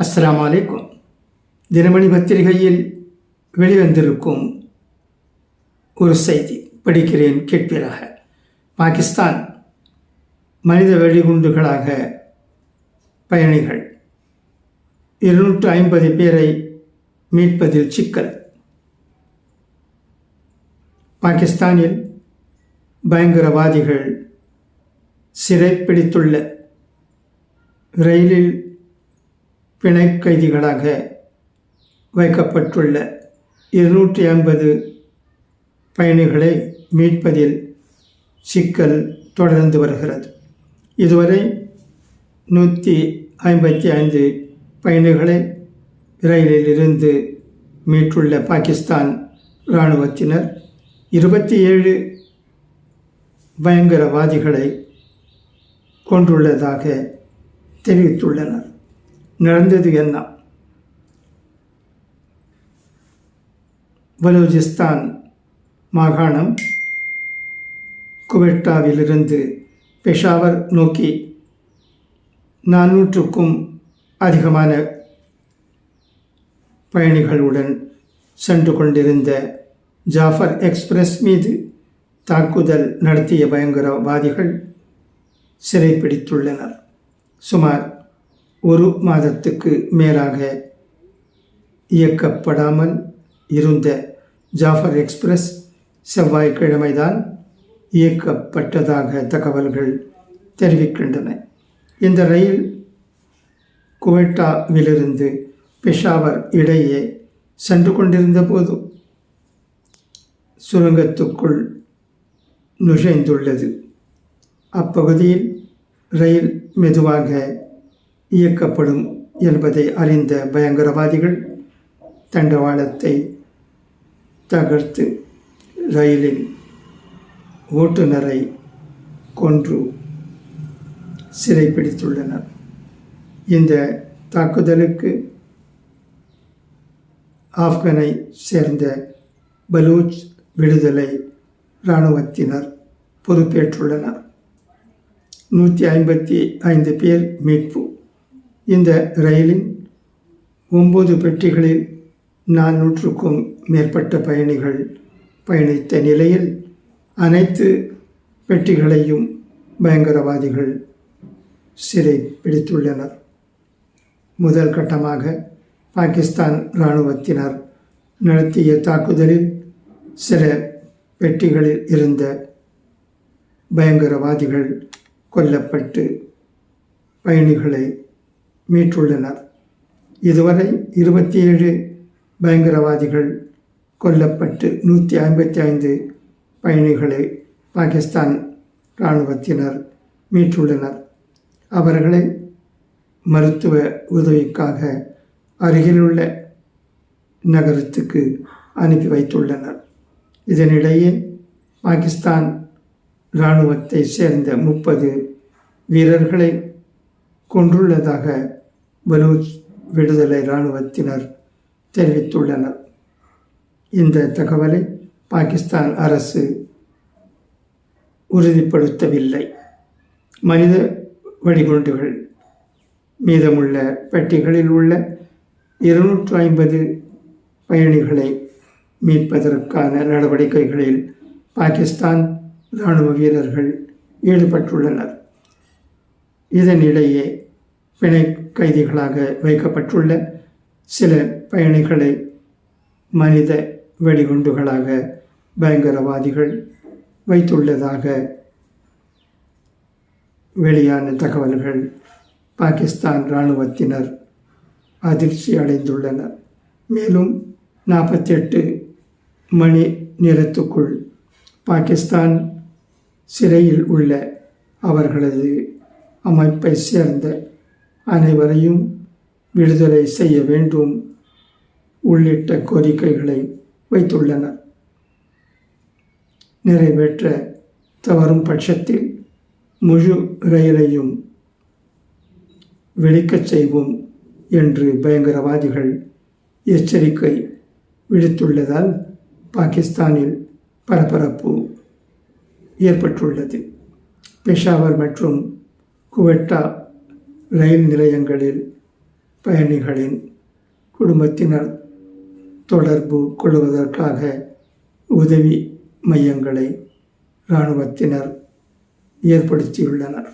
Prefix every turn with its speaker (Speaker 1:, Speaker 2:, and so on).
Speaker 1: அஸ்ஸலாமு அலைக்கும். தினமணி பத்திரிகையில் வெளிவந்திருக்கும் ஒரு செய்தி படிக்கிறேன் கேட்பீராக. பாகிஸ்தான் மனித வெடிகுண்டுகளாக பயணிகள் 250 பேரை மீட்பதில் சிக்கல். பாகிஸ்தானில் பயங்கரவாதிகள் சிறைப்பிடித்துள்ள ரயிலில் பிணை கைதிகளாக வைக்கப்பட்டுள்ள 250 பயணிகளை மீட்பதில் சிக்கல் தொடர்ந்து வருகிறது. இதுவரை 155 பயணிகளை ரயிலில் இருந்து மீட்டுள்ள பாகிஸ்தான் இராணுவத்தினர் 27 பயங்கரவாதிகளை கொன்றுள்ளதாக தெரிவித்துள்ளனர். நடந்தது என்ன? பலூச்சிஸ்தான் மாகாணம் குவெட்டாவிலிருந்து பெஷாவர் நோக்கி 400க்கும் அதிகமான பயணிகளுடன் சென்று கொண்டிருந்த ஜாஃபர் எக்ஸ்பிரஸ் மீது தாக்குதல் நடத்திய பயங்கரவாதிகள் சிறைப்பிடித்துள்ளனர். சுமார் 1 மாதத்துக்கு மேலாக இயக்கப்படாமல் இருந்த ஜாஃபர் எக்ஸ்பிரஸ் செவ்வாய்க்கிழமைதான் இயக்கப்பட்டதாக தகவல்கள் தெரிவிக்கின்றன. இந்த ரயில் குவெட்டாவிலிருந்து பெஷாவர் இடையே சென்று கொண்டிருந்த போது சுரங்கத்துக்குள் நுழைந்துள்ளது. அப்பகுதியில் ரயில் மெதுவாக இயக்கப்படும் என்பதை அறிந்த பயங்கரவாதிகள் தண்டவாளத்தை தகர்த்து ரயிலின் ஓட்டுநரை கொன்று சிறைப்பிடித்துள்ளனர். இந்த தாக்குதலுக்கு ஆப்கனை சேர்ந்த பலூச் விடுதலை இராணுவத்தினர் பொறுப்பேற்றுள்ளனர். 155 பேர் மீட்பு. இந்த ரயிலின் 9 பெட்டிகளில் 400க்கும் மேற்பட்ட பயணிகள் பயணித்த நிலையில் அனைத்து பெட்டிகளையும் பயங்கரவாதிகள் சிறை பிடித்துள்ளனர். முதல் கட்டமாக பாகிஸ்தான் இராணுவத்தினர் நடத்திய தாக்குதலில் சில பெட்டிகளில் இருந்த பயங்கரவாதிகள் கொல்லப்பட்டு பயணிகளை மீட்டுள்ளனர். இதுவரை 27 பயங்கரவாதிகள் கொல்லப்பட்டு 155 பயணிகளை பாகிஸ்தான் இராணுவத்தினர் மீட்டுள்ளனர். அவர்களை மருத்துவ உதவிக்காக அருகிலுள்ள நகரத்துக்கு அனுப்பி வைத்துள்ளனர். இதனிடையே பாகிஸ்தான் இராணுவத்தை சேர்ந்த 30 வீரர்களை கொன்றுள்ளதாக பலூச் விடுதலை இராணுவத்தினர் தெரிவித்துள்ளனர். இந்த தகவலை பாகிஸ்தான் அரசு உறுதிப்படுத்தவில்லை. மனித வெடிகுண்டுகள் மீதமுள்ள பெட்டிகளில் உள்ள 250 பயணிகளை மீட்பதற்கான நடவடிக்கைகளில் பாகிஸ்தான் இராணுவ வீரர்கள் ஈடுபட்டுள்ளனர். இதனிடையே பிணை கைதிகளாக வைக்கப்பட்டுள்ள சில பயணிகளை மனித வெடிகுண்டுகளாக பயங்கரவாதிகள் வைத்துள்ளதாக வெளியான தகவல்கள் பாகிஸ்தான் இராணுவத்தினர் அதிர்ச்சி அடைந்துள்ளனர். மேலும் 48 மணி நேரத்துக்குள் பாகிஸ்தான் சிறையில் உள்ள அவர்களது அமைப்பை சேர்ந்த அனைவரையும் விடுதலை செய்ய வேண்டும் உள்ளிட்ட கோரிக்கைகளை வைத்துள்ளனர். நிறைவேற்ற தவறும் பட்சத்தில் முழு ரயிலையும் வெடிக்கச் செய்வோம் என்று பயங்கரவாதிகள் எச்சரிக்கை விடுத்துள்ளதால் பாகிஸ்தானில் பரபரப்பு ஏற்பட்டுள்ளது. பெஷாவர் மற்றும் குவெட்டா ரயில் நிலையங்களில் பயணிகளின் குடும்பத்தினர் தொடர்பு கொள்வதற்காக உதவி மையங்களை இராணுவத்தினர் ஏற்படுத்தியுள்ளனர்.